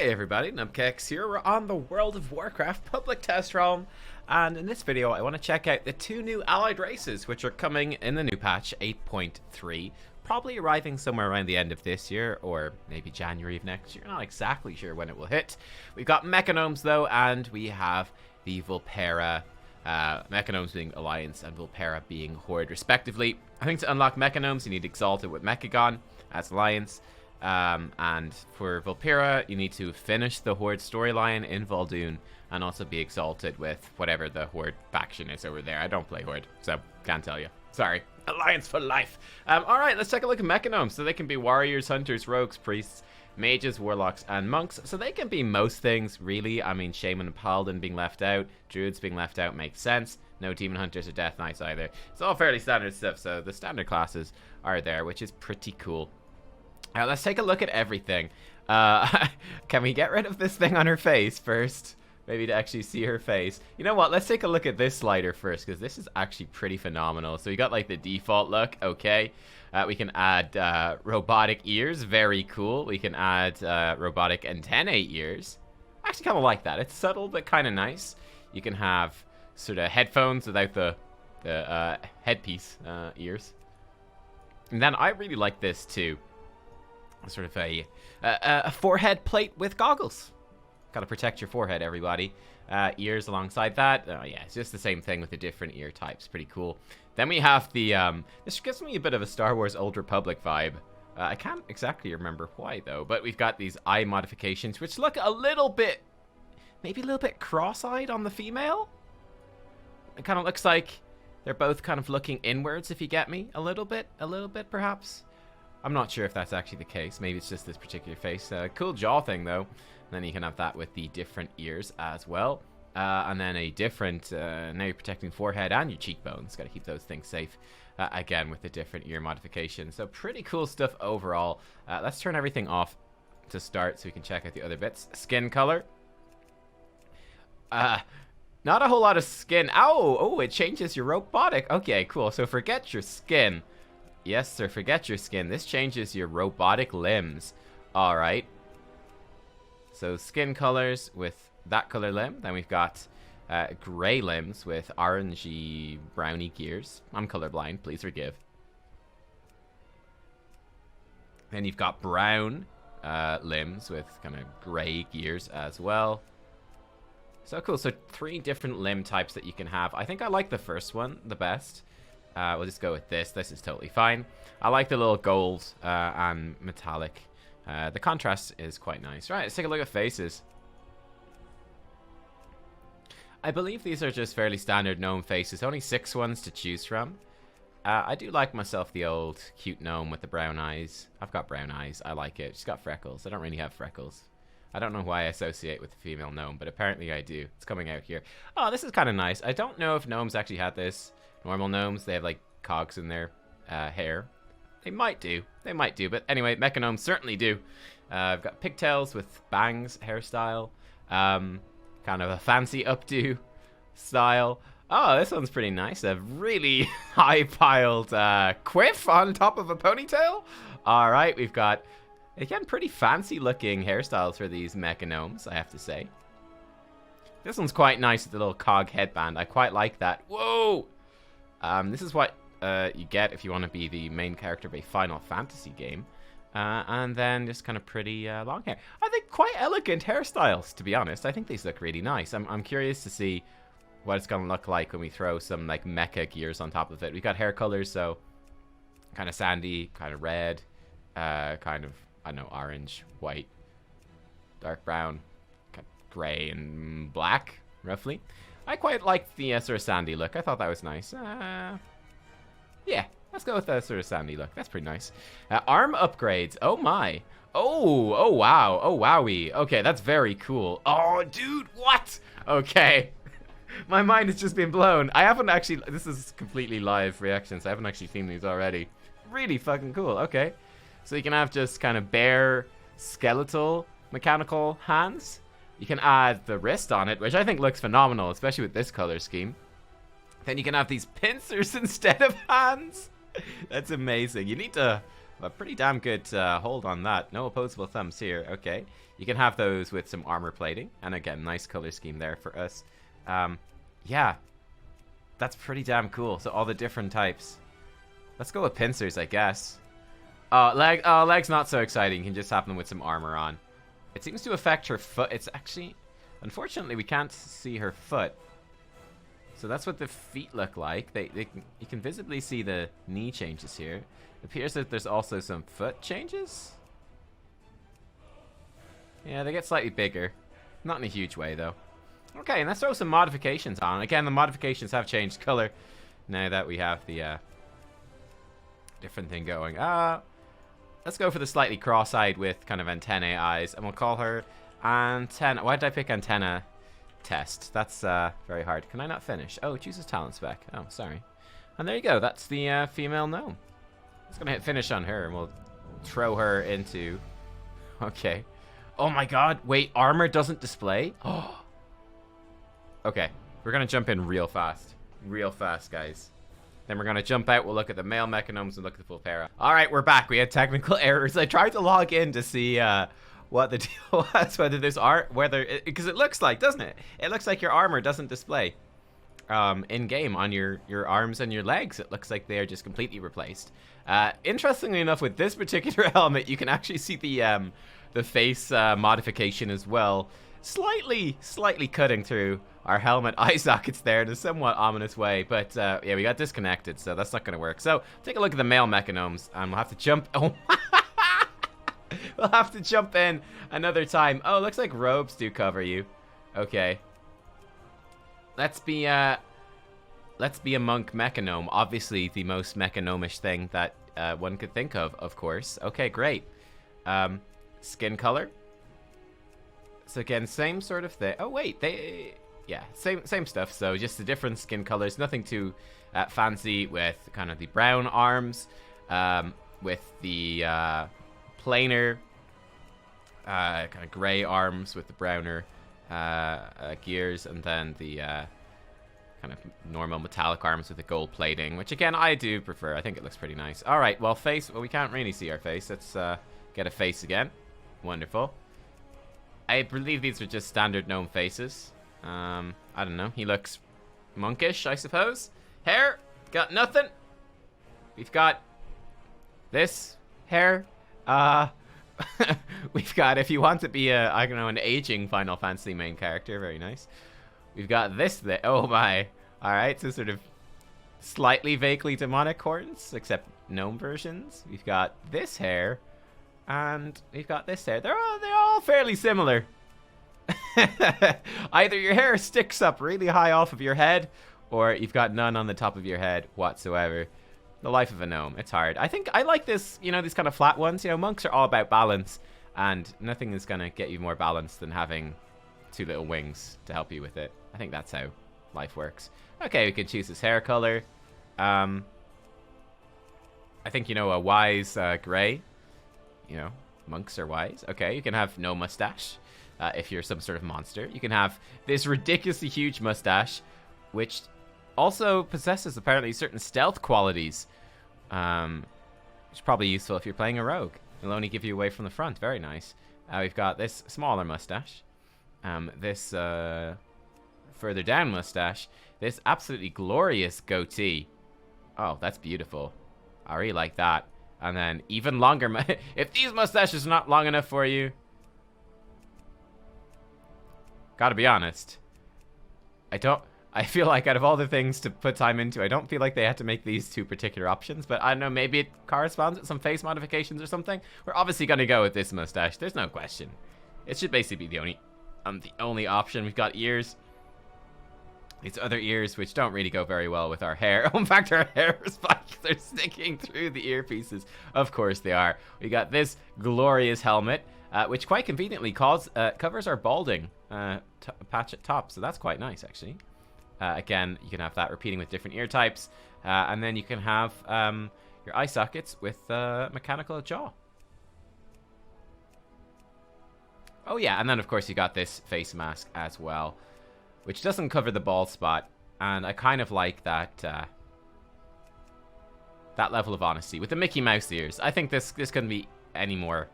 Hey everybody, Nubkeks here. We're on the World of Warcraft public test realm, and in this video I want to check out the two new allied races which are coming in the new patch 8.3, probably arriving somewhere around the end of this year or maybe January of next year. Not exactly sure when it will hit. We've got Mechagnomes though, and we have the Vulpera, Mechagnomes being Alliance and Vulpera being Horde respectively. I think to unlock Mechagnomes you need Exalted with Mechagon as Alliance. And for Vulpera, you need to finish the Horde storyline in Vol'dun and also be exalted with whatever the Horde faction is over there. I don't play Horde, so can't tell you. Sorry. Alliance for life. Alright, let's take a look at Mechagnomes. So they can be warriors, hunters, rogues, priests, mages, warlocks, and monks. So they can be most things, really. I mean, Shaman and Paladin being left out, Druids being left out makes sense. No Demon Hunters or Death Knights either. It's all fairly standard stuff, so the standard classes are there, which is pretty cool. Let's take a look at everything. Can we get rid of this thing on her face first? Maybe to actually see her face. You know what? Let's take a look at this slider first, because this is actually pretty phenomenal. So we got like the default look. Okay. We can add robotic ears. Very cool. We can add robotic antennae ears. I actually kind of like that. It's subtle, but kind of nice. You can have sort of headphones without the headpiece ears. And then I really like this too. Sort of a forehead plate with goggles. Gotta protect your forehead, everybody. Ears alongside that. Oh yeah, it's just the same thing with the different ear types. Pretty cool. Then we have the this gives me a bit of a Star Wars Old Republic vibe. I can't exactly remember why though, but we've got these eye modifications which look a little bit, maybe a little bit cross-eyed on the female. It kind of looks like they're both kind of looking inwards, if you get me. A little bit perhaps. I'm not sure if that's actually the case. Maybe it's just this particular face. Cool jaw thing, though. And then you can have that with the different ears as well. And then a different... now you're protecting forehead and your cheekbones. Got to keep those things safe. Again, with the different ear modifications. So pretty cool stuff overall. Let's turn everything off to start so we can check out the other bits. Skin color. Not a whole lot of skin. Oh, it changes your robotic. Okay, cool. So forget your skin. Yes, sir, forget your skin. This changes your robotic limbs. Alright. So skin colors with that color limb. Then we've got gray limbs with orangey, browny gears. I'm colorblind, please forgive. Then you've got brown limbs with kind of gray gears as well. So cool. So 3 different limb types that you can have. I think I like the first one the best. We'll just go with this. This is totally fine. I like the little gold and metallic. The contrast is quite nice. Right, let's take a look at faces. I believe these are just fairly standard gnome faces. Only 6 ones to choose from. I do like myself the old cute gnome with the brown eyes. I've got brown eyes. I like it. She's got freckles. I don't really have freckles. I don't know why I associate with the female gnome, but apparently I do. It's coming out here. Oh, this is kind of nice. I don't know if gnomes actually had this. Normal gnomes, they have like cogs in their hair. They might do, but anyway, Mechagnomes certainly do. I've got pigtails with bangs hairstyle, kind of a fancy updo style. Oh, this one's pretty nice. A really high-piled quiff on top of a ponytail. All right, we've got, again, pretty fancy-looking hairstyles for these Mechagnomes, I have to say. This one's quite nice with the little cog headband. I quite like that. Whoa! This is what you get if you want to be the main character of a Final Fantasy game. And then just kind of pretty long hair. I think quite elegant hairstyles, to be honest. I think these look really nice. I'm curious to see what it's going to look like when we throw some like mecha gears on top of it. We've got hair colors, so kind of sandy, kind of red, kind of, I don't know, orange, white, dark brown, kind of gray and black, roughly. I quite liked the sort of sandy look. I thought that was nice. Yeah, let's go with the sort of sandy look. That's pretty nice. Arm upgrades. Oh my. Oh wow. Oh wowie. Okay, that's very cool. Oh, dude, what? Okay. My mind has just been blown. I haven't actually, this is completely live reactions. I haven't actually seen these already. Really fucking cool. Okay. So you can have just kind of bare skeletal mechanical hands. You can add the wrist on it, which I think looks phenomenal, especially with this color scheme. Then you can have these pincers instead of hands. That's amazing. You need to a pretty damn good hold on that. No opposable thumbs here. Okay. You can have those with some armor plating. And again, nice color scheme there for us. Yeah. That's pretty damn cool. So all the different types. Let's go with pincers, I guess. Leg's not so exciting. You can just have them with some armor on. It seems to affect her foot. It's actually... Unfortunately, we can't see her foot. So that's what the feet look like. You can visibly see the knee changes here. It appears that there's also some foot changes. Yeah, they get slightly bigger. Not in a huge way, though. Okay, and let's throw some modifications on. Again, the modifications have changed color now that we have the different thing going. Let's go for the slightly cross-eyed with kind of antennae eyes, and we'll call her Antenna. Why did I pick Antenna Test? That's very hard. Can I not finish? Oh, it chooses talent spec. Oh, sorry. And there you go. That's the female gnome. Just gonna hit finish on her, and we'll throw her into... Okay. Oh my god. Wait, armor doesn't display? Oh. Okay. We're gonna jump in real fast. Real fast, guys. Then we're gonna jump out. We'll look at the male Mechagnomes and look at the Vulpera. Alright, we're back. We had technical errors. I tried to log in to see what the deal was, whether there's because it looks like, doesn't it? It looks like your armor doesn't display in game on your arms and your legs. It looks like they are just completely replaced. Interestingly enough, with this particular helmet, you can actually see the face modification as well, slightly cutting through our helmet eye sockets there in a somewhat ominous way. But yeah, we got disconnected, so that's not going to work. So take a look at the male Mechagnomes, and we'll have to jump. Oh. We'll have to jump in another time. Oh, looks like robes do cover you. Okay. Let's be a monk Mechagnome. Obviously, the most Mechagnome-ish thing that one could think of course. Okay, great. Skin color. So again, same sort of thing. Oh wait, yeah, same stuff. So just the different skin colors. Nothing too fancy with kind of the brown arms, with the plainer kind of gray arms with the browner gears, and then the kind of normal metallic arms with the gold plating, which again I do prefer. I think it looks pretty nice. All right, well, face. Well, we can't really see our face. Let's get a face again. Wonderful. I believe these are just standard gnome faces. I don't know. He looks monkish, I suppose. Hair, got nothing. We've got this hair. We've got, if you want to be I don't know, an aging Final Fantasy main character, very nice. We've got this, oh my. Alright, so sort of slightly vaguely demonic horns, except gnome versions. We've got this hair, and we've got this hair. They're all fairly similar. Either your hair sticks up really high off of your head, or you've got none on the top of your head whatsoever. The life of a gnome. It's hard. I think I like this, you know, these kind of flat ones. You know, monks are all about balance, and nothing is going to get you more balance than having two little wings to help you with it. I think that's how life works. Okay, we can choose his hair color. I think, you know, a wise gray. You know, monks are wise. Okay, you can have no mustache if you're some sort of monster. You can have this ridiculously huge mustache, which also possesses apparently certain stealth qualities, which is probably useful if you're playing a rogue. It'll only give you away from the front. Very nice. We've got this smaller mustache, this further down mustache, this absolutely glorious goatee. Oh, that's beautiful. I really like that. And then even longer. If these mustaches are not long enough for you, gotta be honest, I feel like out of all the things to put time into, I don't feel like they had to make these two particular options. But I don't know, maybe it corresponds with some face modifications or something. We're obviously going to go with this mustache. There's no question. It should basically be the only option. We've got ears. These other ears, which don't really go very well with our hair. In fact, our hair spikes are sticking through the earpieces. Of course they are. We got this glorious helmet, which quite conveniently covers our balding patch at top. So that's quite nice, actually. Again, you can have that repeating with different ear types. And then you can have your eye sockets with mechanical jaw. Oh yeah, and then of course you got this face mask as well, which doesn't cover the bald spot. And I kind of like that That level of honesty. With the Mickey Mouse ears. I think this couldn't be any more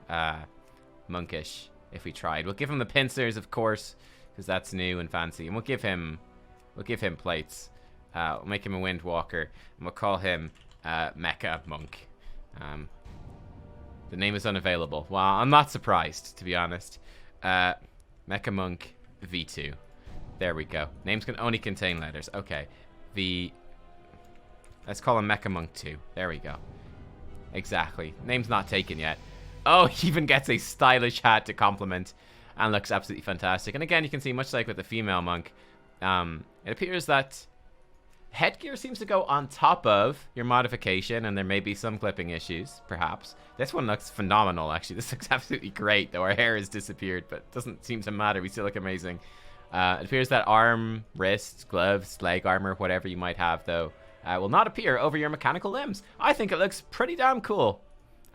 monkish if we tried. We'll give him the pincers, of course, because that's new and fancy. And we'll give him plates. We'll make him a Windwalker. And we'll call him Mecha Monk. The name is unavailable. Well, I'm not surprised, to be honest. Mecha Monk V2. There we go. Names can only contain letters. Okay. Let's call him Mecha Monk 2. There we go. Exactly. Name's not taken yet. Oh, he even gets a stylish hat to complement and looks absolutely fantastic. And again, you can see, much like with the female monk, it appears that headgear seems to go on top of your modification, and there may be some clipping issues, perhaps. This one looks phenomenal, actually. This looks absolutely great, though our hair has disappeared, but it doesn't seem to matter. We still look amazing. It appears that arm, wrists, gloves, leg armor, whatever you might have, though, will not appear over your mechanical limbs. I think it looks pretty damn cool.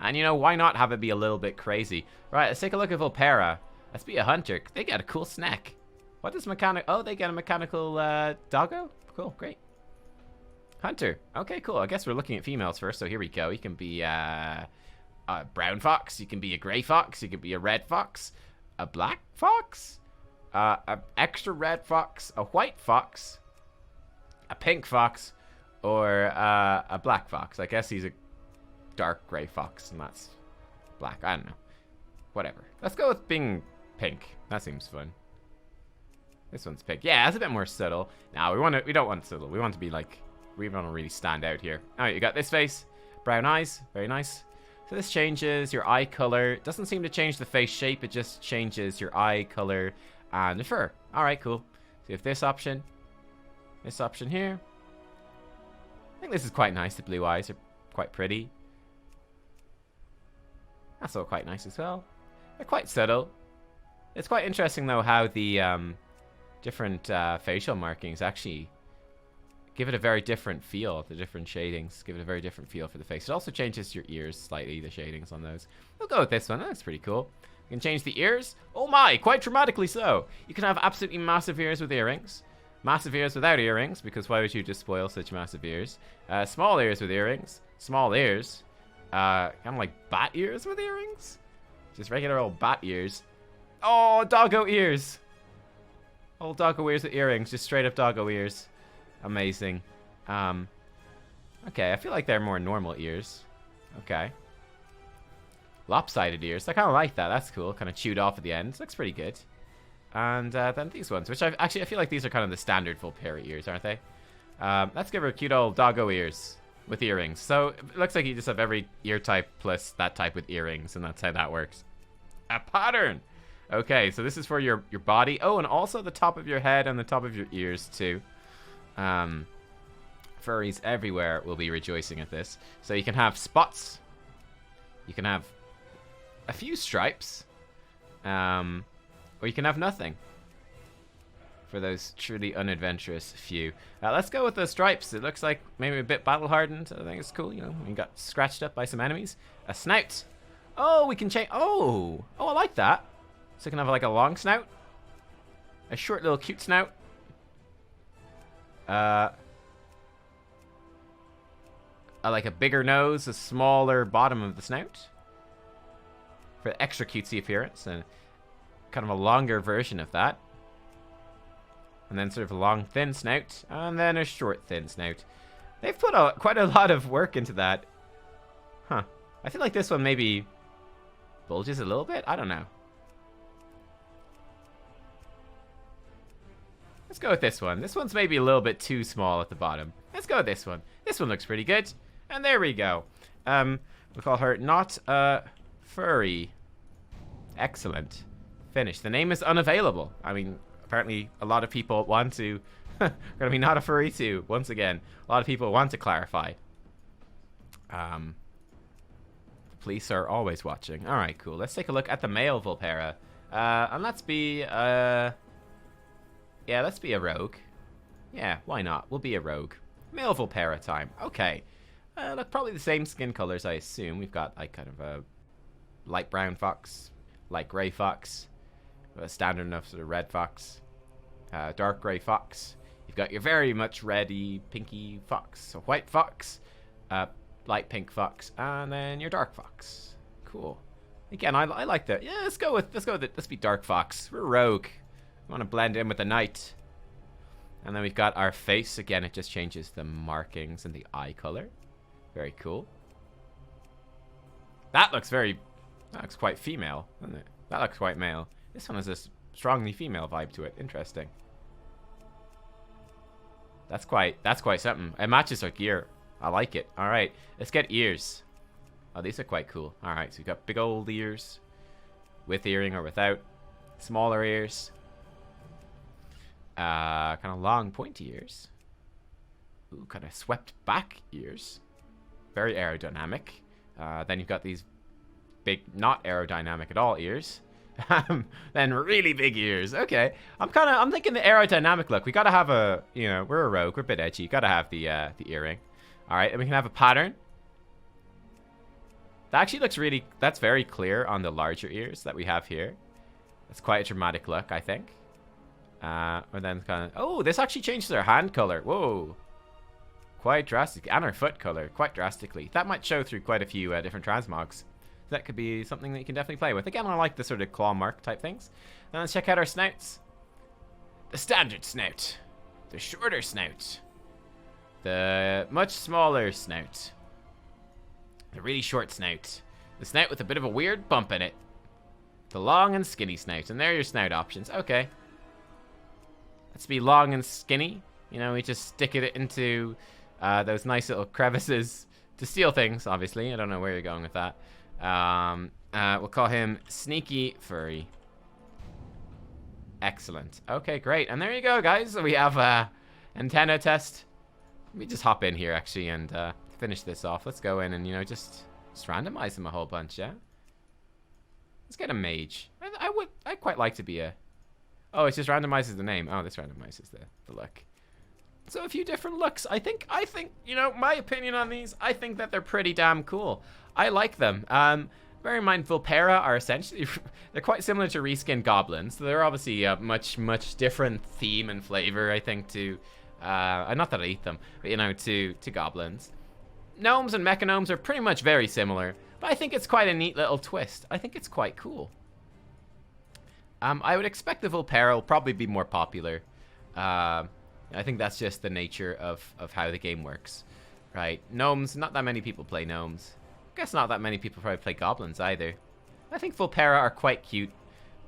And, you know, why not have it be a little bit crazy? Right, let's take a look at Vulpera. Let's be a hunter. They get a cool snack. What does Oh, they get a mechanical doggo? Cool, great. Hunter. Okay, cool. I guess we're looking at females first, so here we go. You can be a brown fox. You can be a gray fox. You can be a red fox. A black fox. An extra red fox. A white fox. A pink fox. Or a black fox. I guess he's a dark gray fox, and that's black. I don't know. Whatever. Let's go with being pink. That seems fun. This one's pink. Yeah, that's a bit more subtle. Now we don't want subtle. We want to be like, we want to really stand out here. All right, you got this face, brown eyes, very nice. So this changes your eye color. It doesn't seem to change the face shape. It just changes your eye color and the fur. All right, cool. So you have this option here. I think this is quite nice. The blue eyes are quite pretty. That's all quite nice as well. They're quite subtle. It's quite interesting, though, how the different facial markings actually give it a very different feel. The different shadings give it a very different feel for the face. It also changes your ears slightly, the shadings on those. We'll go with this one. That's pretty cool. You can change the ears. Oh my, quite dramatically so. You can have absolutely massive ears with earrings. Massive ears without earrings, because why would you just spoil such massive ears? Small ears with earrings. Small ears. Kind of like bat ears with earrings. Just regular old bat ears. Oh, doggo ears. Old doggo ears with earrings. Just straight up doggo ears. Amazing. Okay, I feel like they're more normal ears. Okay. Lopsided ears. I kind of like that. That's cool. Kind of chewed off at the end. Looks pretty good. And then these ones, which I feel like these are kind of the standard Vulpera ears, aren't they? Let's give her cute old doggo ears with earrings. So it looks like you just have every ear type plus that type with earrings, and that's how that works. A pattern. Okay, so this is for your body. Oh, and also the top of your head and the top of your ears too. Furries everywhere will be rejoicing at this. So you can have spots. You can have a few stripes. Or you can have nothing. For those truly unadventurous few. Let's go with the stripes. It looks like maybe a bit battle hardened. I think it's cool, you know. We got scratched up by some enemies. A snout. Oh, we can change. Oh, I like that. So you can have like a long snout. A short little cute snout. Like a bigger nose, a smaller bottom of the snout. For extra cutesy appearance. And kind of a longer version of that. And then sort of a long, thin snout. And then a short, thin snout. They've put quite a lot of work into that. Huh. I feel like this one maybe bulges a little bit. I don't know. Let's go with this one. This one's maybe a little bit too small at the bottom. Let's go with this one. This one looks pretty good. And there we go. We'll call her Not a Furry. Excellent. Finished. The name is unavailable. I mean, apparently a lot of people want to... We're going to be Not a Furry too. Once again, a lot of people want to clarify. The police are always watching. All right, cool. Let's take a look at the male Vulpera. And let's be... yeah, let's be a rogue. Yeah, why not? We'll be a rogue. Male Vulpera time. Okay. Look, probably the same skin colors, I assume. We've got like kind of a light brown fox, light gray fox, a standard enough sort of red fox, dark gray fox. You've got your very much reddy, pinky fox, a white fox, light pink fox, and then your dark fox. Cool. Again, I like that. Yeah, let's go with it. Let's be dark fox. We're rogue. We want to blend in with the night. And then we've got our face. Again, it just changes the markings and the eye color. Very cool. That looks quite female, doesn't it? That looks quite male. This one has a strongly female vibe to it. Interesting. That's quite something. It matches our gear. I like it. All right, let's get ears. Oh, these are quite cool. All right, so we've got big old ears, with earring or without. Smaller ears. Kind of long, pointy ears. Ooh, kind of swept back ears. Very aerodynamic. Then you've got these big, not aerodynamic at all ears. Then really big ears. Okay, I'm thinking the aerodynamic look. We gotta have a, we're a rogue. We're a bit edgy. Gotta have the earring. All right, and we can have a pattern. That actually looks that's very clear on the larger ears that we have here. That's quite a dramatic look, I think. And then kind of, oh, this actually changes our hand color. Whoa, quite drastic, and our foot color quite drastically. That might show through quite a few different transmogs. That could be something that you can definitely play with. Again, I like the sort of claw mark type things. Now let's check out our snouts. The standard snout, the shorter snout, the much smaller snout, the really short snout, the snout with a bit of a weird bump in it, the long and skinny snout, and there are your snout options. Okay, let's be long and skinny. We just stick it into those nice little crevices to steal things, obviously. I don't know where you're going with that. We'll call him Sneaky Furry. Excellent. Okay, great. And there you go, guys. We have a antenna test. Let me just hop in here, actually, and finish this off. Let's go in and, just randomize them a whole bunch, yeah? Let's get a mage. I'd quite like to be a... Oh, it just randomizes the name. Oh, this randomizes the look. So a few different looks. I think, my opinion on these, I think that they're pretty damn cool. I like them. Bear in mind, Vulpera are essentially, they're quite similar to reskin goblins. So they're obviously a much different theme and flavor, I think, to, not that I eat them, but, to goblins. Gnomes and Mechagnomes are pretty much very similar, but I think it's quite a neat little twist. I think it's quite cool. I would expect the Vulpera will probably be more popular. I think that's just the nature of how the game works, right? Gnomes, not that many people play gnomes. I guess not that many people probably play goblins either. I think Vulpera are quite cute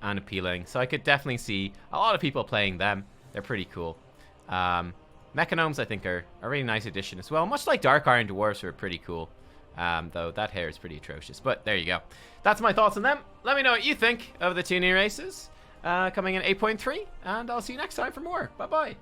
and appealing, so I could definitely see a lot of people playing them. They're pretty cool. Mechagnomes, I think, are a really nice addition as well. Much like Dark Iron Dwarfs are pretty cool, though that hair is pretty atrocious. But there you go. That's my thoughts on them. Let me know what you think of the two new races coming in 8.3, and I'll see you next time for more. Bye-bye.